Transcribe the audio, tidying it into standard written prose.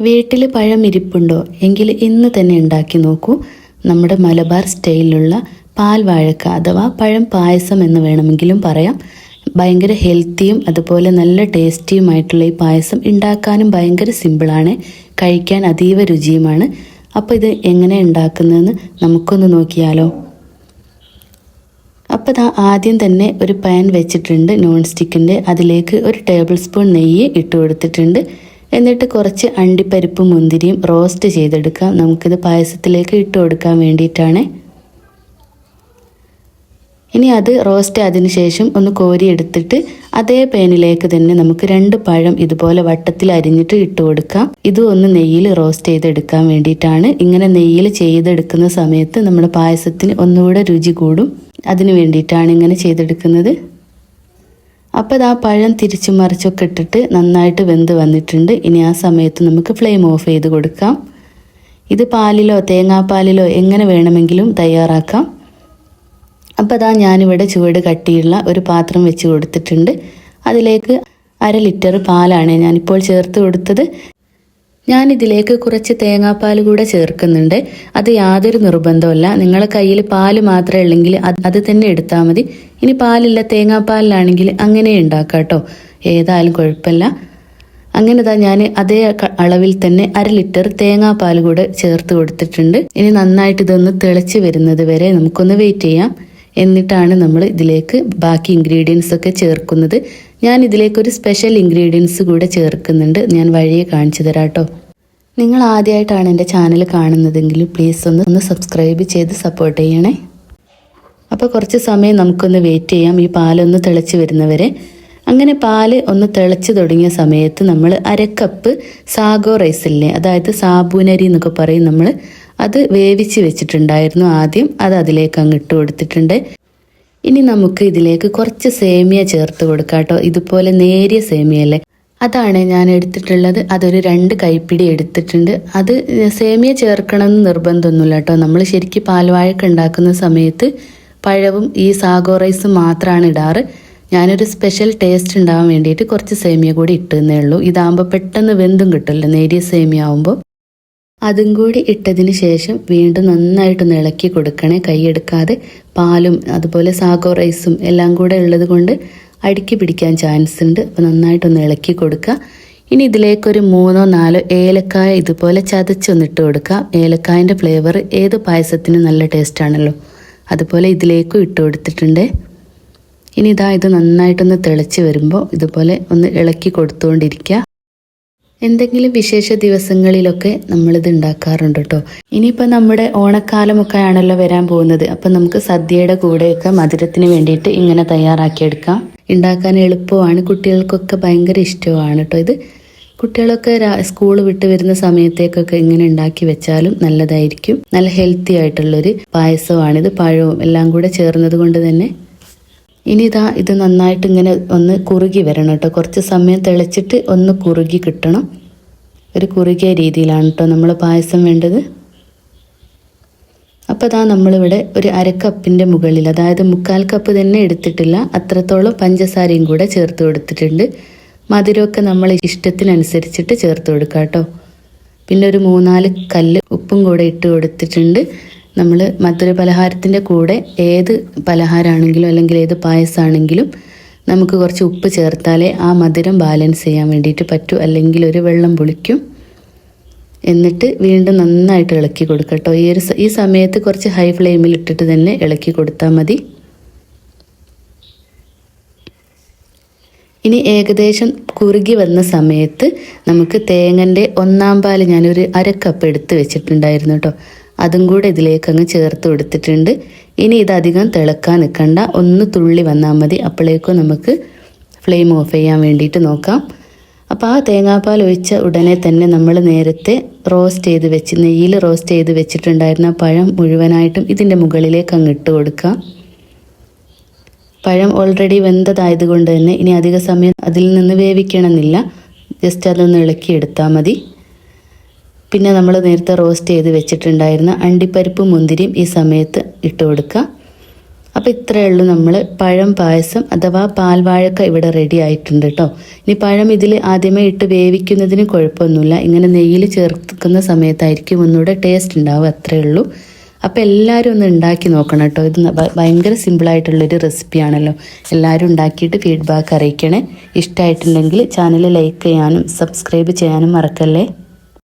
വീട്ടിൽ പഴം ഇരിപ്പുണ്ടോ എങ്കിൽ ഇന്ന് തന്നെ ഉണ്ടാക്കി നോക്കൂ. നമ്മുടെ മലബാർ സ്റ്റൈലിലുള്ള പാൽ വാഴക്ക അഥവാ പഴം പായസം എന്ന് വേണമെങ്കിലും പറയാം. ഭയങ്കര ഹെൽത്തിയും അതുപോലെ നല്ല ടേസ്റ്റിയുമായിട്ടുള്ള ഈ പായസം ഉണ്ടാക്കാനും ഭയങ്കര സിമ്പിളാണ്, കഴിക്കാൻ അതീവ രുചിയുമാണ്. അപ്പോൾ ഇത് എങ്ങനെ ഉണ്ടാക്കുന്നതെന്ന് നമുക്കൊന്ന് നോക്കിയാലോ. അപ്പോൾ ആദ്യം തന്നെ ഒരു പാൻ വെച്ചിട്ടുണ്ട് നോൺ സ്റ്റിക്കിൻ്റെ. അതിലേക്ക് ഒരു ടേബിൾ സ്പൂൺ നെയ്യ് ഇട്ട് കൊടുത്തിട്ടുണ്ട്. എന്നിട്ട് കുറച്ച് അണ്ടിപ്പരിപ്പും മുന്തിരിയും റോസ്റ്റ് ചെയ്തെടുക്കാം. നമുക്കിത് പായസത്തിലേക്ക് ഇട്ട് കൊടുക്കാൻ വേണ്ടിയിട്ടാണ്. ഇനി അത് റോസ്റ്റ് ആയതിനു ശേഷം ഒന്ന് കോരി എടുത്തിട്ട് അതേ പാനിലേക്ക് തന്നെ നമുക്ക് 2 പഴം ഇതുപോലെ വട്ടത്തിൽ അരിഞ്ഞിട്ട് ഇട്ട് കൊടുക്കാം. ഇതും ഒന്ന് നെയ്യിൽ റോസ്റ്റ് ചെയ്തെടുക്കാൻ വേണ്ടിയിട്ടാണ്. ഇങ്ങനെ നെയ്യിൽ ചെയ്തെടുക്കുന്ന സമയത്ത് നമ്മുടെ പായസത്തിന് ഒന്നുകൂടെ രുചി കൂടും. അതിന് വേണ്ടിയിട്ടാണ് ഇങ്ങനെ ചെയ്തെടുക്കുന്നത്. അപ്പോൾ ആ പഴം തിരിച്ചു മറിച്ചൊക്കെ ഇട്ടിട്ട് നന്നായിട്ട് വെന്ത് വന്നിട്ടുണ്ട്. ഇനി ആ സമയത്ത് നമുക്ക് ഫ്ലെയിം ഓഫ് ചെയ്ത് കൊടുക്കാം. ഇത് പാലിലോ തേങ്ങാപ്പാലിലോ എങ്ങനെ വേണമെങ്കിലും തയ്യാറാക്കാം. അപ്പോൾ ഞാനിവിടെ ചുവട് കട്ടിയുള്ള ഒരു പാത്രം വെച്ച് കൊടുത്തിട്ടുണ്ട്. അതിലേക്ക് 1/2 ലിറ്റർ പാലാണ് ഞാനിപ്പോൾ ചേർത്ത് കൊടുത്തത്. ഞാനിതിലേക്ക് കുറച്ച് തേങ്ങാപ്പാൽ കൂടെ ചേർക്കുന്നുണ്ട്. അത് യാതൊരു നിർബന്ധമല്ല. നിങ്ങളെ കയ്യിൽ പാല് മാത്രമേ ഉള്ളെങ്കിൽ അത് തന്നെ എടുത്താൽ മതി. ഇനി പാലില്ല തേങ്ങാപ്പാലിലാണെങ്കിൽ അങ്ങനെ ഉണ്ടാക്കാം കേട്ടോ, ഏതായാലും കുഴപ്പമില്ല. അങ്ങനെ ഞാൻ അതേ അളവിൽ തന്നെ 1/2 ലിറ്റർ തേങ്ങാപ്പാൽ കൂടെ ചേർത്ത് കൊടുത്തിട്ടുണ്ട്. ഇനി നന്നായിട്ട് ഇതൊന്ന് തിളച്ച് വരുന്നത് വരെ നമുക്കൊന്ന് വെയിറ്റ് ചെയ്യാം. എന്നിട്ടാണ് നമ്മൾ ഇതിലേക്ക് ബാക്കി ഇൻഗ്രീഡിയൻസ് ഒക്കെ ചേർക്കുന്നത്. ഞാൻ ഇതിലേക്ക് ഒരു സ്പെഷ്യൽ ഇൻഗ്രീഡിയൻസ് കൂടെ ചേർക്കുന്നുണ്ട്. ഞാൻ വഴിയെ കാണിച്ചു തരാം കേട്ടോ. നിങ്ങൾ ആദ്യമായിട്ടാണ് എൻ്റെ ചാനൽ കാണുന്നതെങ്കിൽ പ്ലീസ് ഒന്ന് സബ്സ്ക്രൈബ് ചെയ്ത് സപ്പോർട്ട് ചെയ്യണേ. അപ്പോൾ കുറച്ച് സമയം നമുക്കൊന്ന് വെയിറ്റ് ചെയ്യാം, ഈ പാലൊന്ന് തിളച്ച് വരുന്നവരെ. അങ്ങനെ പാല് ഒന്ന് തിളച്ച് തുടങ്ങിയ സമയത്ത് നമ്മൾ 1/2 കപ്പ് സാഗോ റൈസ് ഇല്ലേ, അതായത് സാബൂനരി എന്നൊക്കെ പറയും നമ്മൾ, അത് വേവിച്ച് വെച്ചിട്ടുണ്ടായിരുന്നു ആദ്യം. അത് അതിലേക്ക് അങ്ങ് ഇട്ട് കൊടുത്തിട്ടുണ്ട്. ഇനി നമുക്ക് ഇതിലേക്ക് കുറച്ച് സേമിയ ചേർത്ത് കൊടുക്കാം കേട്ടോ. ഇതുപോലെ നേരിയ സേമിയല്ലേ, അതാണ് ഞാൻ എടുത്തിട്ടുള്ളത്. അതൊരു 2 കൈപ്പിടി എടുത്തിട്ടുണ്ട്. അത് സേമിയ ചേർക്കണമെന്ന് നിർബന്ധമൊന്നുമില്ല കേട്ടോ. നമ്മൾ ശരിക്കും പാൽവാഴക്ക ഉണ്ടാക്കുന്ന സമയത്ത് പഴവും ഈ സാഗോ റൈസും മാത്രമാണ് ഇടാറ്. ഞാനൊരു സ്പെഷ്യൽ ടേസ്റ്റ് ഉണ്ടാവാൻ വേണ്ടിയിട്ട് കുറച്ച് സേമിയ കൂടി ഇട്ടുന്നേ ഉള്ളൂ. ഇതാകുമ്പോൾ പെട്ടെന്ന് വെന്തും കിട്ടുമല്ലോ നേരിയ സേമിയ ആവുമ്പോൾ. അതും കൂടി ഇട്ടതിന് ശേഷം വീണ്ടും നന്നായിട്ടൊന്ന് ഇളക്കി കൊടുക്കണേ, കൈയെടുക്കാതെ. പാലും അതുപോലെ സാഗോ റൈസും എല്ലാം കൂടെ ഉള്ളത് കൊണ്ട് അടുക്കി പിടിക്കാൻ ചാൻസ് ഉണ്ട്. അപ്പോൾ നന്നായിട്ടൊന്ന് ഇളക്കി കൊടുക്കുക. ഇനി ഇതിലേക്കൊരു 3-4 ഏലക്കായ ഇതുപോലെ ചതച്ചൊന്നിട്ട് കൊടുക്കുക. ഏലക്കായൻ്റെ ഫ്ലേവർ ഏത് പായസത്തിനും നല്ല ടേസ്റ്റാണല്ലോ, അതുപോലെ ഇതിലേക്കും ഇട്ട് കൊടുത്തിട്ടുണ്ട്. ഇനി ഇത് നന്നായിട്ടൊന്ന് തിളച്ച് വരുമ്പോൾ ഇതുപോലെ ഒന്ന് ഇളക്കി കൊടുത്തുകൊണ്ടിരിക്കുക. എന്തെങ്കിലും വിശേഷ ദിവസങ്ങളിലൊക്കെ നമ്മളിത് ഉണ്ടാക്കാറുണ്ട് കേട്ടോ. ഇനിയിപ്പോൾ നമ്മുടെ ഓണക്കാലമൊക്കെ ആണല്ലോ വരാൻ പോകുന്നത്. അപ്പം നമുക്ക് സദ്യയുടെ കൂടെയൊക്കെ മധുരത്തിന് വേണ്ടിയിട്ട് ഇങ്ങനെ തയ്യാറാക്കിയെടുക്കാം. ഉണ്ടാക്കാൻ എളുപ്പമാണ്, കുട്ടികൾക്കൊക്കെ ഭയങ്കര ഇഷ്ടമാണ് കേട്ടോ. ഇത് കുട്ടികളൊക്കെ സ്കൂൾ വിട്ട് വരുന്ന സമയത്തേക്കൊക്കെ ഇങ്ങനെ ഉണ്ടാക്കി വെച്ചാലും നല്ലതായിരിക്കും. നല്ല ഹെൽത്തി ആയിട്ടുള്ളൊരു പായസമാണിത്, പഴവും എല്ലാം കൂടെ ചേർന്നത് കൊണ്ട് തന്നെ. ഇനി ഇത് നന്നായിട്ട് ഇങ്ങനെ ഒന്ന് കുറുകി വരണം കേട്ടോ. കുറച്ച് സമയം തിളച്ചിട്ട് ഒന്ന് കുറുകി കിട്ടണം. ഒരു കുറുകിയ രീതിയിലാണ് കേട്ടോ നമ്മൾ പായസം വേണ്ടത്. അപ്പോൾ നമ്മളിവിടെ ഒരു 1/2 കപ്പിൻ്റെ മുകളിൽ, അതായത് 1/4 കപ്പ് തന്നെ എടുത്തിട്ടില്ല, അത്രത്തോളം പഞ്ചസാരയും കൂടെ ചേർത്ത് കൊടുത്തിട്ടുണ്ട്. മധുരമൊക്കെ നമ്മൾ ഇഷ്ടത്തിനനുസരിച്ചിട്ട് ചേർത്ത് കൊടുക്കാം കേട്ടോ. പിന്നെ ഒരു 3-4 കല്ല് ഉപ്പും കൂടെ ഇട്ട് കൊടുത്തിട്ടുണ്ട്. നമ്മൾ മധുര പലഹാരത്തിൻ്റെ കൂടെ ഏത് പലഹാരമാണെങ്കിലും അല്ലെങ്കിൽ ഏത് പായസമാണെങ്കിലും നമുക്ക് കുറച്ച് ഉപ്പ് ചേർത്താലേ ആ മധുരം ബാലൻസ് ചെയ്യാൻ വേണ്ടിയിട്ട് പറ്റൂ, അല്ലെങ്കിൽ ഒരു വെള്ളം പുളിക്കും. എന്നിട്ട് വീണ്ടും നന്നായിട്ട് ഇളക്കി കൊടുക്കട്ടോ. ഈ സമയത്ത് കുറച്ച് ഹൈ ഫ്ലെയിമിൽ ഇട്ടിട്ട് തന്നെ ഇളക്കി കൊടുത്താൽ മതി. ഇനി ഏകദേശം കുറുകി വന്ന സമയത്ത് നമുക്ക് തേങ്ങൻ്റെ 1/4 പാൽ ഞാനൊരു 1/2 കപ്പ് എടുത്ത് വെച്ചിട്ടുണ്ടായിരുന്നു കേട്ടോ. അതും കൂടെ ഇതിലേക്ക് അങ്ങ് ചേർത്ത് കൊടുത്തിട്ടുണ്ട്. ഇനി ഇതധികം തിളക്കാൻ നിൽക്കണ്ട, ഒന്ന് തുള്ളി വന്നാൽ മതി. അപ്പോഴേക്കും നമുക്ക് ഫ്ലെയിം ഓഫ് ചെയ്യാൻ വേണ്ടിയിട്ട് നോക്കാം. അപ്പോൾ ആ തേങ്ങാപ്പാൽ ഒഴിച്ച ഉടനെ തന്നെ നമ്മൾ നേരത്തെ നെയ്യിൽ റോസ്റ്റ് ചെയ്ത് വെച്ചിട്ടുണ്ടായിരുന്ന പഴം മുഴുവനായിട്ടും ഇതിൻ്റെ മുകളിലേക്ക് അങ്ങ് ഇട്ട് കൊടുക്കാം. പഴം ഓൾറെഡി വെന്തതായതുകൊണ്ട് തന്നെ ഇനി അധിക സമയം അതിൽ നിന്ന് വേവിക്കണമെന്നില്ല, ജസ്റ്റ് അതൊന്ന് ഇളക്കിയെടുത്താൽ മതി. പിന്നെ നമ്മൾ നേരത്തെ റോസ്റ്റ് ചെയ്ത് വെച്ചിട്ടുണ്ടായിരുന്ന അണ്ടിപ്പരിപ്പും മുന്തിരിയും ഈ സമയത്ത് ഇട്ട് കൊടുക്കുക. അപ്പോൾ ഇത്രയേ ഉള്ളൂ നമ്മൾ പഴം പായസം അഥവാ പാൽവാഴക്ക ഇവിടെ റെഡി ആയിട്ടുണ്ട് കേട്ടോ. ഇനി പഴം ഇതിൽ ആദ്യമേ ഇട്ട് വേവിക്കുന്നതിന് കുഴപ്പമൊന്നുമില്ല. ഇങ്ങനെ നെയ്യിൽ ചേർക്കുന്ന സമയത്തായിരിക്കും ഒന്നുകൂടെ ടേസ്റ്റ് ഉണ്ടാവും, അത്രയേ ഉള്ളൂ. അപ്പോൾ എല്ലാവരും ഒന്ന് ഉണ്ടാക്കി നോക്കണം കേട്ടോ. ഇത് ഭയങ്കര സിമ്പിളായിട്ടുള്ളൊരു റെസിപ്പിയാണല്ലോ. എല്ലാവരും ഉണ്ടാക്കിയിട്ട് ഫീഡ്ബാക്ക് അറിയിക്കണേ. ഇഷ്ടമായിട്ടുണ്ടെങ്കിൽ ചാനൽ ലൈക്ക് ചെയ്യാനും സബ്സ്ക്രൈബ് ചെയ്യാനും മറക്കല്ലേ.